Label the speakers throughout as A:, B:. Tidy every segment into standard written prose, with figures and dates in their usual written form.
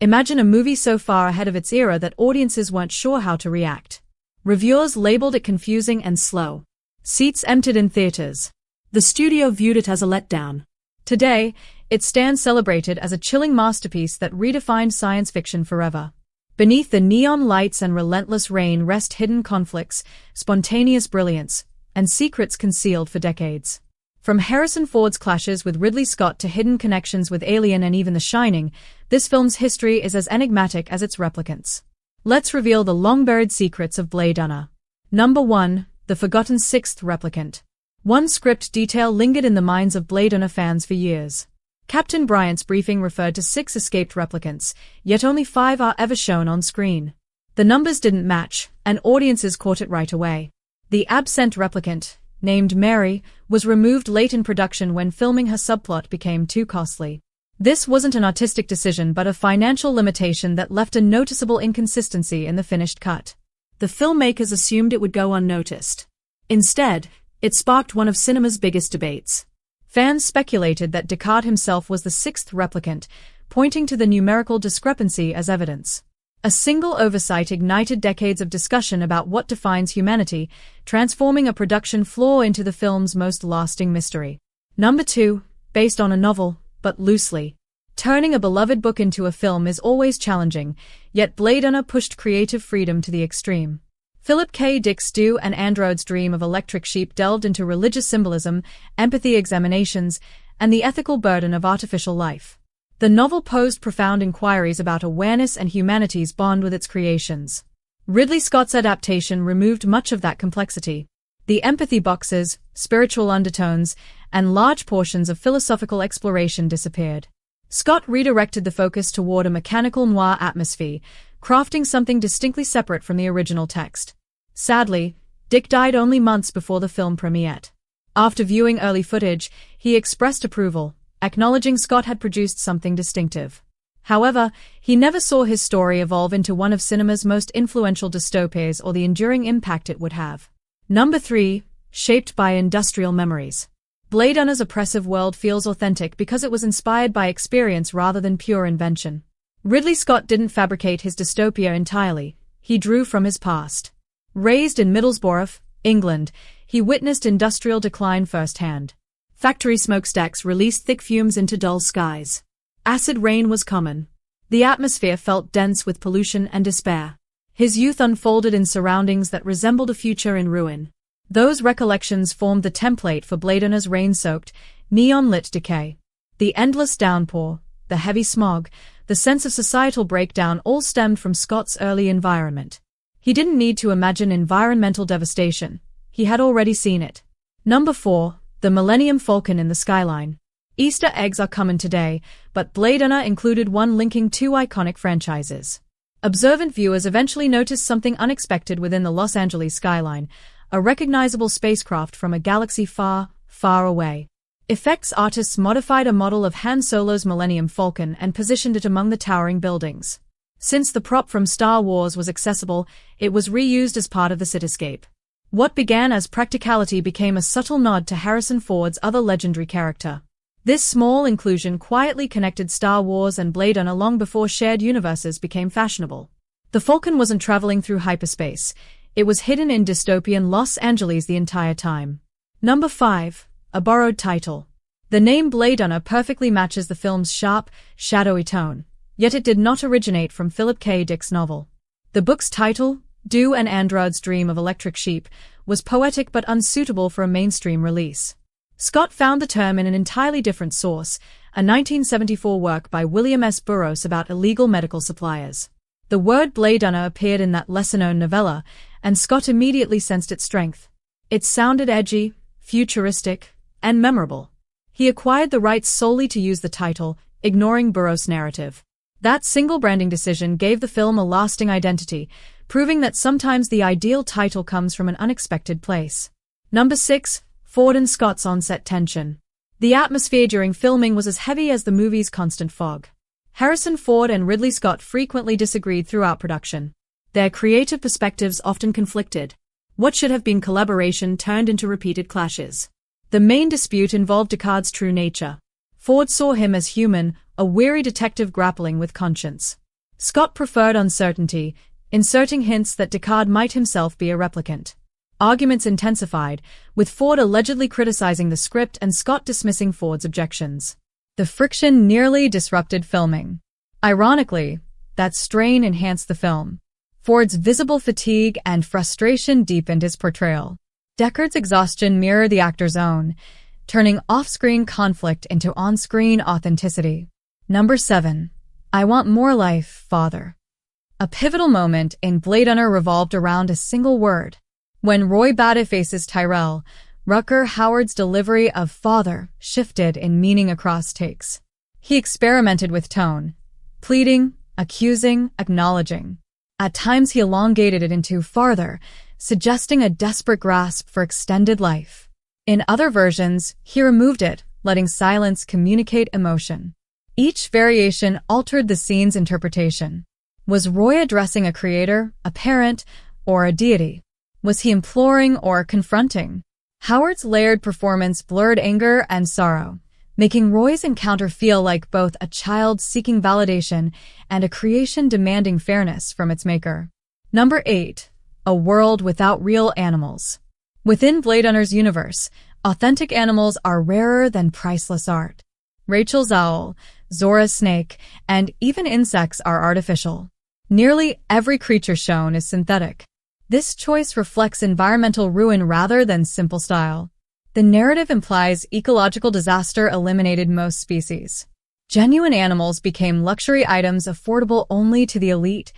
A: Imagine a movie so far ahead of its era that audiences weren't sure how to react. Reviewers labeled it confusing and slow. Seats emptied in theaters. The studio viewed it as a letdown. Today, it stands celebrated as a chilling masterpiece that redefined science fiction forever. Beneath the neon lights and relentless rain rest hidden conflicts, spontaneous brilliance, and secrets concealed for decades. From Harrison Ford's clashes with Ridley Scott to hidden connections with Alien and even The Shining, this film's history is as enigmatic as its replicants. Let's reveal the long-buried secrets of Blade Runner. Number 1. The Forgotten Sixth Replicant. One script detail lingered in the minds of Blade Runner fans for years. Captain Bryant's briefing referred to 6 escaped replicants, yet only 5 are ever shown on screen. The numbers didn't match, and audiences caught it right away. The absent replicant, named Mary, was removed late in production when filming her subplot became too costly. This wasn't an artistic decision but a financial limitation that left a noticeable inconsistency in the finished cut. The filmmakers assumed it would go unnoticed. Instead, it sparked one of cinema's biggest debates. Fans speculated that Descartes himself was the 6th replicant, pointing to the numerical discrepancy as evidence. A single oversight ignited decades of discussion about what defines humanity, transforming a production flaw into the film's most lasting mystery. Number 2. Based on a novel, but loosely. Turning a beloved book into a film is always challenging, yet Blade Runner pushed creative freedom to the extreme. Philip K. Dick's Do and Android's Dream of Electric Sheep delved into religious symbolism, empathy examinations, and the ethical burden of artificial life. The novel posed profound inquiries about awareness and humanity's bond with its creations. Ridley Scott's adaptation removed much of that complexity. The empathy boxes, spiritual undertones, and large portions of philosophical exploration disappeared. Scott redirected the focus toward a mechanical noir atmosphere, crafting something distinctly separate from the original text. Sadly, Dick died only months before the film premiered. After viewing early footage, he expressed approval, acknowledging Scott had produced something distinctive. However, he never saw his story evolve into one of cinema's most influential dystopias or the enduring impact it would have. Number 3. Shaped by industrial memories. Blade Runner's oppressive world feels authentic because it was inspired by experience rather than pure invention. Ridley Scott didn't fabricate his dystopia entirely, he drew from his past. Raised in Middlesbrough, England, he witnessed industrial decline firsthand. Factory smokestacks released thick fumes into dull skies. Acid rain was common. The atmosphere felt dense with pollution and despair. His youth unfolded in surroundings that resembled a future in ruin. Those recollections formed the template for Blade Runner's rain-soaked, neon-lit decay. The endless downpour, the heavy smog, the sense of societal breakdown all stemmed from Scott's early environment. He didn't need to imagine environmental devastation. He had already seen it. Number 4. The Millennium Falcon in the skyline. Easter eggs are common today, but Blade Runner included one linking 2 iconic franchises. Observant viewers eventually noticed something unexpected within the Los Angeles skyline, a recognizable spacecraft from a galaxy far, far away. Effects artists modified a model of Han Solo's Millennium Falcon and positioned it among the towering buildings. Since the prop from Star Wars was accessible, it was reused as part of the cityscape. What began as practicality became a subtle nod to Harrison Ford's other legendary character. This small inclusion quietly connected Star Wars and Blade Runner long before shared universes became fashionable. The Falcon wasn't traveling through hyperspace. It was hidden in dystopian Los Angeles the entire time. Number 5. A borrowed title. The name Blade Runner perfectly matches the film's sharp, shadowy tone, yet it did not originate from Philip K. Dick's novel. The book's title, Do and Android's Dream of Electric Sheep, was poetic but unsuitable for a mainstream release. Scott found the term in an entirely different source, a 1974 work by William S. Burroughs about illegal medical suppliers. The word Blade Runner appeared in that lesser-known novella, and Scott immediately sensed its strength. It sounded edgy, futuristic, and memorable. He acquired the rights solely to use the title, ignoring Burroughs' narrative. That single branding decision gave the film a lasting identity, proving that sometimes the ideal title comes from an unexpected place. Number 6. Ford and Scott's on-set tension. The atmosphere during filming was as heavy as the movie's constant fog. Harrison Ford and Ridley Scott frequently disagreed throughout production. Their creative perspectives often conflicted. What should have been collaboration turned into repeated clashes. The main dispute involved Descartes' true nature. Ford saw him as human, a weary detective grappling with conscience. Scott preferred uncertainty, inserting hints that Deckard might himself be a replicant. Arguments intensified, with Ford allegedly criticizing the script and Scott dismissing Ford's objections. The friction nearly disrupted filming. Ironically, that strain enhanced the film. Ford's visible fatigue and frustration deepened his portrayal. Deckard's exhaustion mirrored the actor's own, turning off-screen conflict into on-screen authenticity. Number 7. I Want More Life, Father. A pivotal moment in Blade Runner revolved around a single word. When Roy Batty faces Tyrell, Rutger Hauer's delivery of father shifted in meaning across takes. He experimented with tone, pleading, accusing, acknowledging. At times he elongated it into farther, suggesting a desperate grasp for extended life. In other versions, he removed it, letting silence communicate emotion. Each variation altered the scene's interpretation. Was Roy addressing a creator, a parent, or a deity? Was he imploring or confronting? Howard's layered performance blurred anger and sorrow, making Roy's encounter feel like both a child seeking validation and a creation demanding fairness from its maker. Number 8. A World Without Real Animals. Within Blade Runner's universe, authentic animals are rarer than priceless art. Rachel's owl, Zora's snake, and even insects are artificial. Nearly every creature shown is synthetic. This choice reflects environmental ruin rather than simple style. The narrative implies ecological disaster eliminated most species. Genuine animals became luxury items affordable only to the elite,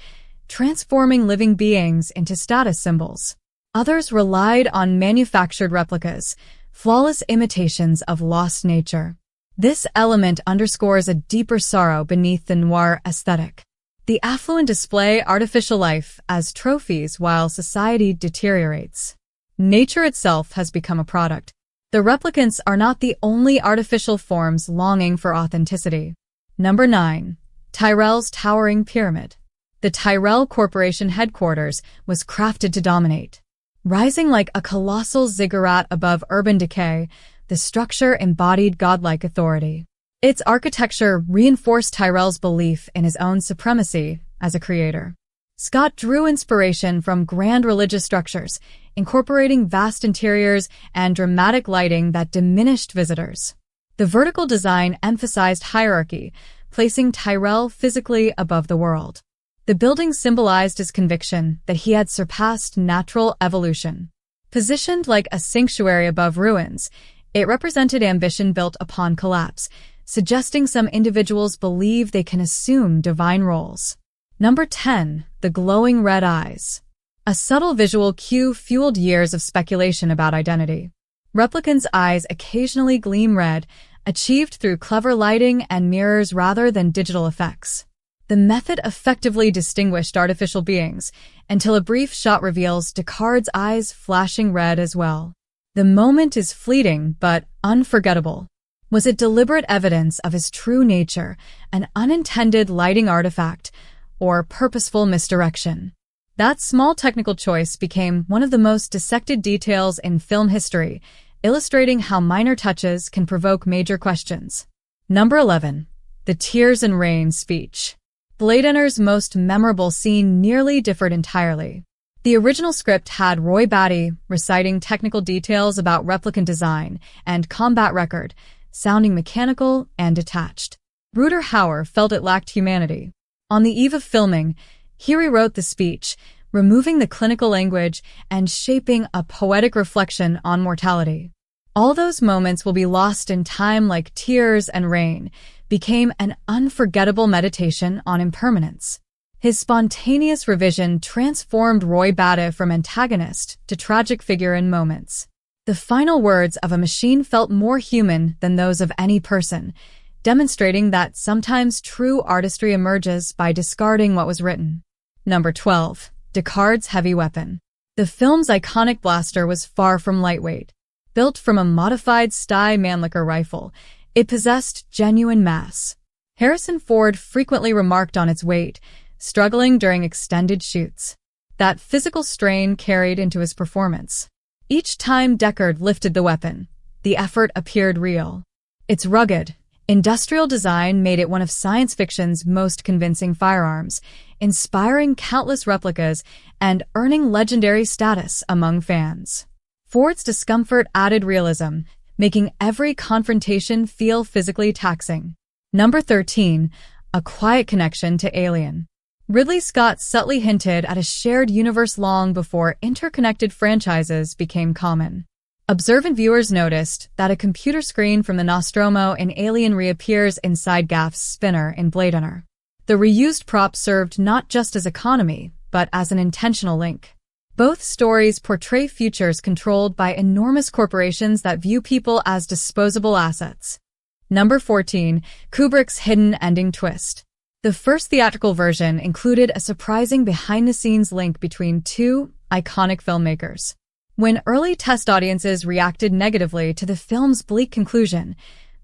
A: transforming living beings into status symbols. Others relied on manufactured replicas, flawless imitations of lost nature. This element underscores a deeper sorrow beneath the noir aesthetic. The affluent display artificial life as trophies while society deteriorates. Nature itself has become a product. The replicants are not the only artificial forms longing for authenticity. Number 9. Tyrell's Towering Pyramid. The Tyrell Corporation headquarters was crafted to dominate. Rising like a colossal ziggurat above urban decay, the structure embodied godlike authority. Its architecture reinforced Tyrell's belief in his own supremacy as a creator. Scott drew inspiration from grand religious structures, incorporating vast interiors and dramatic lighting that diminished visitors. The vertical design emphasized hierarchy, placing Tyrell physically above the world. The building symbolized his conviction that he had surpassed natural evolution. Positioned like a sanctuary above ruins, it represented ambition built upon collapse, suggesting some individuals believe they can assume divine roles. Number 10. The Glowing Red Eyes. A subtle visual cue fueled years of speculation about identity. Replicants' eyes occasionally gleam red, achieved through clever lighting and mirrors rather than digital effects. The method effectively distinguished artificial beings, until a brief shot reveals Deckard's eyes flashing red as well. The moment is fleeting but unforgettable. Was it deliberate evidence of his true nature, an unintended lighting artifact, or purposeful misdirection? That small technical choice became one of the most dissected details in film history, illustrating how minor touches can provoke major questions. Number 11. The Tears and Rain speech. Blade Runner's most memorable scene nearly differed entirely. The original script had Roy Batty reciting technical details about replicant design and combat record, sounding mechanical and detached. Rutger Hauer felt it lacked humanity. On the eve of filming, he rewrote the speech, removing the clinical language and shaping a poetic reflection on mortality. All those moments will be lost in time like tears and rain, became an unforgettable meditation on impermanence. His spontaneous revision transformed Roy Batty from antagonist to tragic figure in moments. The final words of a machine felt more human than those of any person, demonstrating that sometimes true artistry emerges by discarding what was written. Number 12. Deckard's Heavy Weapon. The film's iconic blaster was far from lightweight. Built from a modified Stye Mannlicher rifle, it possessed genuine mass. Harrison Ford frequently remarked on its weight, struggling during extended shoots. That physical strain carried into his performance. Each time Deckard lifted the weapon, the effort appeared real. It's rugged, Industrial design made it one of science fiction's most convincing firearms, inspiring countless replicas and earning legendary status among fans. Ford's discomfort added realism, making every confrontation feel physically taxing. Number 13. A quiet connection to Alien. Ridley Scott subtly hinted at a shared universe long before interconnected franchises became common. Observant viewers noticed that a computer screen from the Nostromo in Alien reappears inside Gaff's spinner in Blade Runner. The reused prop served not just as economy, but as an intentional link. Both stories portray futures controlled by enormous corporations that view people as disposable assets. Number 14. Kubrick's hidden ending twist. The first theatrical version included a surprising behind-the-scenes link between two iconic filmmakers. When early test audiences reacted negatively to the film's bleak conclusion,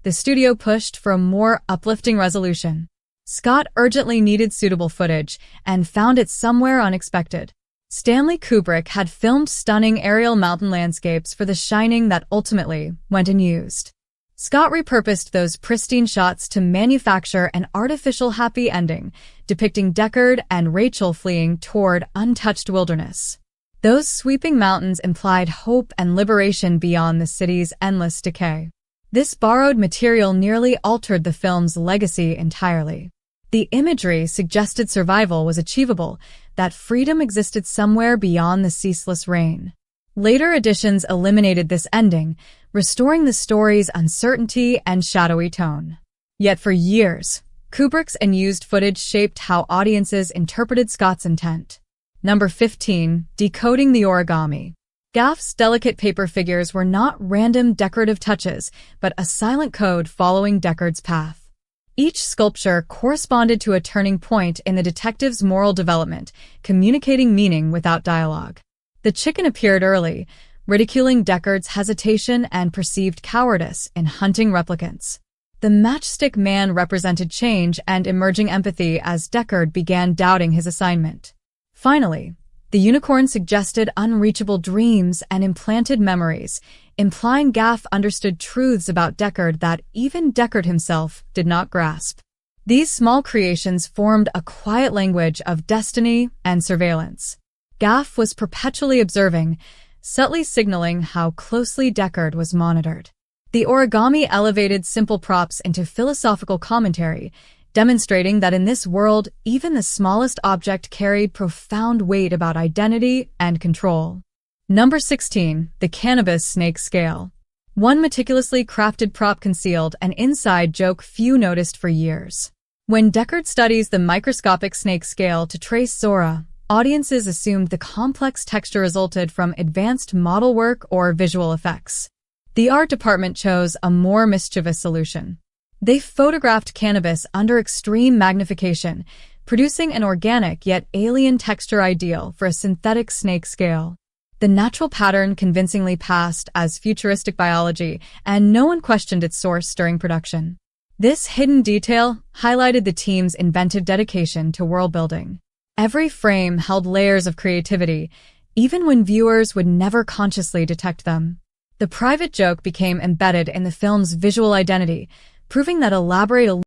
A: the studio pushed for a more uplifting resolution. Scott urgently needed suitable footage and found it somewhere unexpected. Stanley Kubrick had filmed stunning aerial mountain landscapes for The Shining that ultimately went unused. Scott repurposed those pristine shots to manufacture an artificial happy ending, depicting Deckard and Rachel fleeing toward untouched wilderness. Those sweeping mountains implied hope and liberation beyond the city's endless decay. This borrowed material nearly altered the film's legacy entirely. The imagery suggested survival was achievable, that freedom existed somewhere beyond the ceaseless rain. Later editions eliminated this ending, restoring the story's uncertainty and shadowy tone. Yet for years, Kubrick's unused footage shaped how audiences interpreted Scott's intent. Number 15. Decoding the origami. Gaff's delicate paper figures were not random decorative touches, but a silent code following Deckard's path. Each sculpture corresponded to a turning point in the detective's moral development, communicating meaning without dialogue. The chicken appeared early, ridiculing Deckard's hesitation and perceived cowardice in hunting replicants. The matchstick man represented change and emerging empathy as Deckard began doubting his assignment. Finally, the unicorn suggested unreachable dreams and implanted memories, implying Gaff understood truths about Deckard that even Deckard himself did not grasp. These small creations formed a quiet language of destiny and surveillance. Gaff was perpetually observing, subtly signaling how closely Deckard was monitored. The origami elevated simple props into philosophical commentary, demonstrating that in this world, even the smallest object carried profound weight about identity and control. Number 16. The cannabis snake scale. One meticulously crafted prop concealed an inside joke few noticed for years. When Deckard studies the microscopic snake scale to trace Zora, audiences assumed the complex texture resulted from advanced model work or visual effects. The art department chose a more mischievous solution. They photographed cannabis under extreme magnification, producing an organic yet alien texture ideal for a synthetic snake scale. The natural pattern convincingly passed as futuristic biology, and no one questioned its source during production. This hidden detail highlighted the team's inventive dedication to world-building. Every frame held layers of creativity, even when viewers would never consciously detect them. The private joke became embedded in the film's visual identity, proving that elaborate